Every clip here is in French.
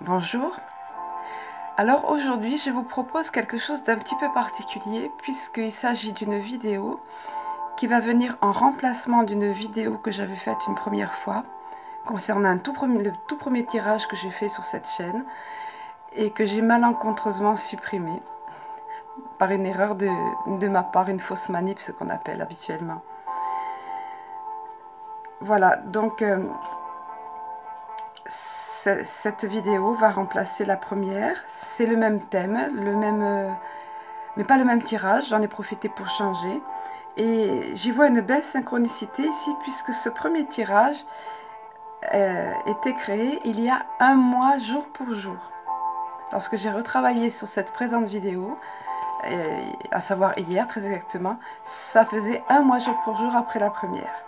Bonjour. Alors aujourd'hui, je vous propose quelque chose d'un petit peu particulier puisqu'il s'agit d'une vidéo qui va venir en remplacement d'une vidéo que j'avais faite une première fois concernant le tout premier tirage que j'ai fait sur cette chaîne et que j'ai malencontreusement supprimé par une erreur de ma part, une fausse manip, ce qu'on appelle habituellement. Voilà, donc cette vidéo va remplacer la première. C'est le même thème, mais pas le même tirage. J'en ai profité pour changer. Et j'y vois une belle synchronicité ici, puisque ce premier tirage était créé il y a un mois, jour pour jour. Lorsque j'ai retravaillé sur cette présente vidéo, à savoir hier très exactement, ça faisait un mois, jour pour jour après la première.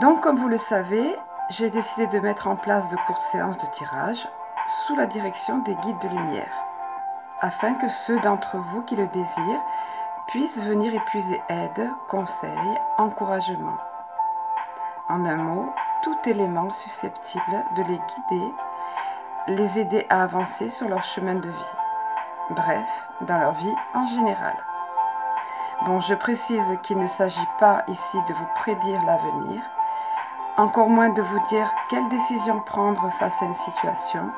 Donc, comme vous le savez, j'ai décidé de mettre en place de courtes séances de tirage sous la direction des guides de lumière, afin que ceux d'entre vous qui le désirent puissent venir y puiser aide, conseils, encouragement. En un mot, tout élément susceptible de les guider, les aider à avancer sur leur chemin de vie. Bref, dans leur vie en général. Bon, je précise qu'il ne s'agit pas ici de vous prédire l'avenir, encore moins de vous dire quelle décision prendre face à une situation,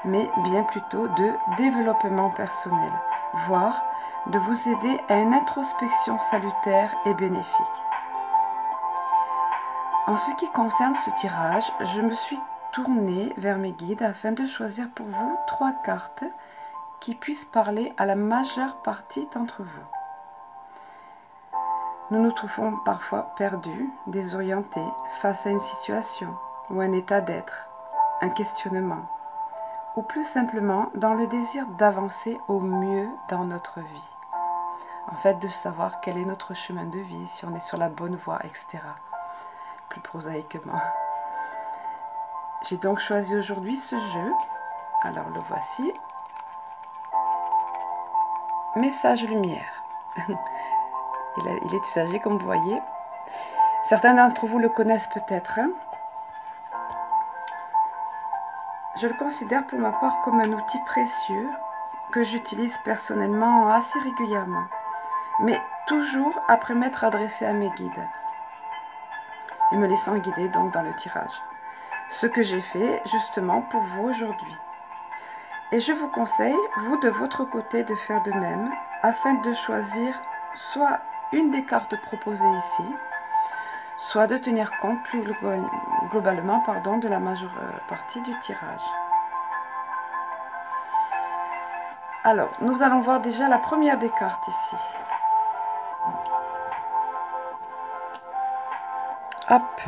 mais bien plutôt de développement personnel, voire de vous aider à une introspection salutaire et bénéfique. En ce qui concerne ce tirage, je me suis tournée vers mes guides afin de choisir pour vous 3 cartes qui puissent parler à la majeure partie d'entre vous. Nous nous trouvons parfois perdus, désorientés face à une situation ou un état d'être, un questionnement, ou plus simplement dans le désir d'avancer au mieux dans notre vie. En fait, de savoir quel est notre chemin de vie, si on est sur la bonne voie, etc. Plus prosaïquement. J'ai donc choisi aujourd'hui ce jeu. Alors le voici. Message lumière. Il est usagé comme vous voyez. Certains d'entre vous le connaissent peut-être. Je le considère pour ma part comme un outil précieux que j'utilise personnellement assez régulièrement, mais toujours après m'être adressé à mes guides et me laissant guider donc dans le tirage. Ce que j'ai fait justement pour vous aujourd'hui. Et je vous conseille, vous de votre côté, de faire de même afin de choisir soit une des cartes proposées ici, soit de tenir compte plus globalement de la majeure partie du tirage. Alors, nous allons voir déjà la première des cartes ici. Hop.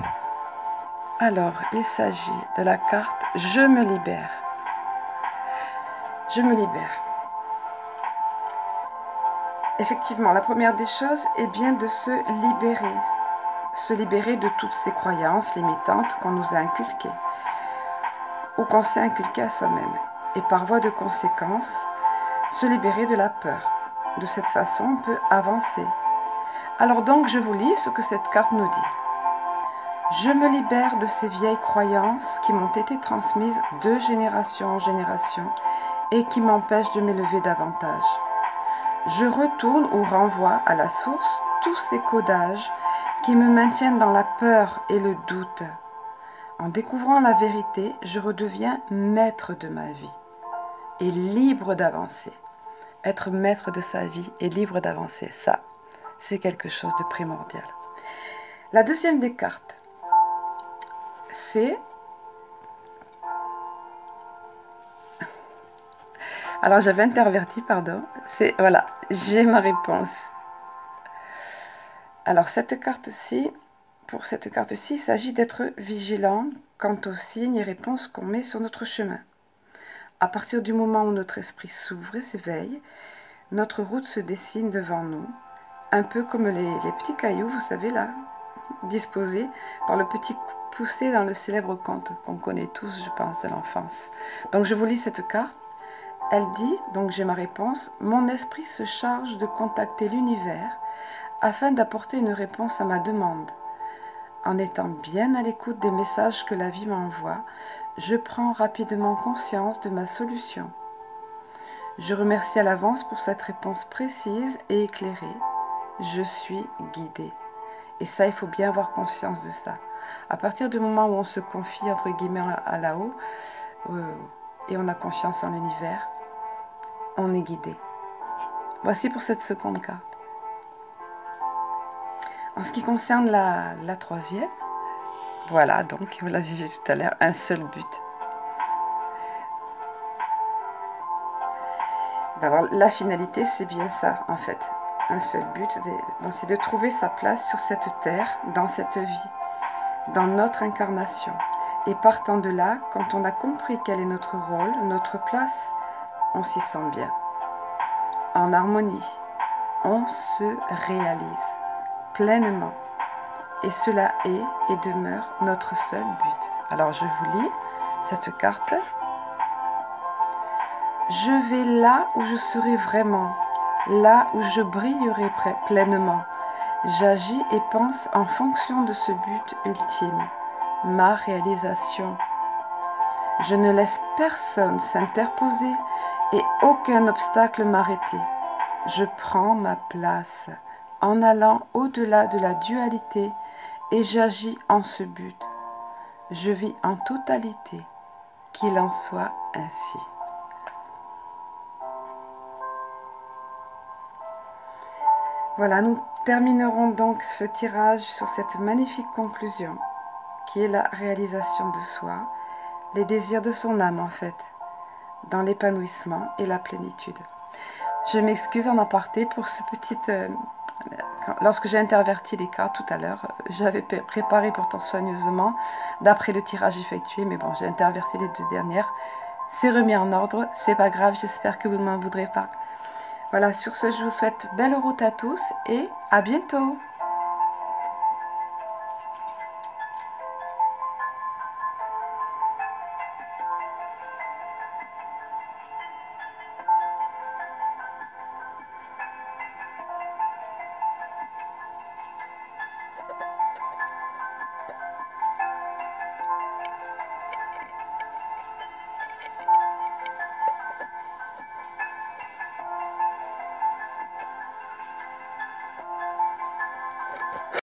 Alors, il s'agit de la carte « Je me libère ». Je me libère. Effectivement, la première des choses est bien de se libérer de toutes ces croyances limitantes qu'on nous a inculquées ou qu'on s'est inculquées à soi-même, et par voie de conséquence, se libérer de la peur. De cette façon, on peut avancer. Alors donc, je vous lis ce que cette carte nous dit. Je me libère de ces vieilles croyances qui m'ont été transmises de génération en génération et qui m'empêchent de m'élever davantage. Je retourne ou renvoie à la source tous ces codages qui me maintiennent dans la peur et le doute. En découvrant la vérité, je redeviens maître de ma vie et libre d'avancer. Être maître de sa vie et libre d'avancer, ça, c'est quelque chose de primordial. La deuxième des cartes, c'est... Alors j'avais interverti, pardon. C'est, voilà, j'ai ma réponse. Alors pour cette carte-ci, il s'agit d'être vigilant quant aux signes et réponses qu'on met sur notre chemin. À partir du moment où notre esprit s'ouvre et s'éveille, notre route se dessine devant nous, un peu comme les petits cailloux, vous savez là, disposés par le petit poussé dans le célèbre conte qu'on connaît tous, je pense, de l'enfance. Donc je vous lis cette carte. Elle dit, donc j'ai ma réponse, « Mon esprit se charge de contacter l'univers afin d'apporter une réponse à ma demande. En étant bien à l'écoute des messages que la vie m'envoie, je prends rapidement conscience de ma solution. Je remercie à l'avance pour cette réponse précise et éclairée. Je suis guidée. Et ça, il faut bien avoir conscience de ça. À partir du moment où on se confie, entre guillemets, à là-haut, et on a confiance en l'univers, on est guidé. Voici pour cette seconde carte. En ce qui concerne la troisième, voilà, donc, vous l'avez vu tout à l'heure, un seul but. Alors, la finalité, c'est bien ça, en fait. Un seul but, c'est de trouver sa place sur cette terre, dans cette vie, dans notre incarnation. Et partant de là, quand on a compris quel est notre rôle, notre place, on s'y sent bien. En harmonie, on se réalise pleinement. Et cela est et demeure notre seul but. Alors je vous lis cette carte. Je vais là où je serai vraiment, là où je brillerai pleinement. J'agis et pense en fonction de ce but ultime, ma réalisation. Je ne laisse personne s'interposer et aucun obstacle m'arrêter. Je prends ma place en allant au-delà de la dualité et j'agis en ce but. Je vis en totalité, qu'il en soit ainsi. Voilà, nous terminerons donc ce tirage sur cette magnifique conclusion, qui est la réalisation de soi, les désirs de son âme en fait, dans l'épanouissement et la plénitude. Je m'excuse en aparté pour ce petit... lorsque j'ai interverti les cartes tout à l'heure, j'avais préparé pourtant soigneusement, d'après le tirage effectué, mais bon, j'ai interverti les deux dernières. C'est remis en ordre, c'est pas grave, j'espère que vous ne m'en voudrez pas. Voilà, sur ce, je vous souhaite belle route à tous et à bientôt!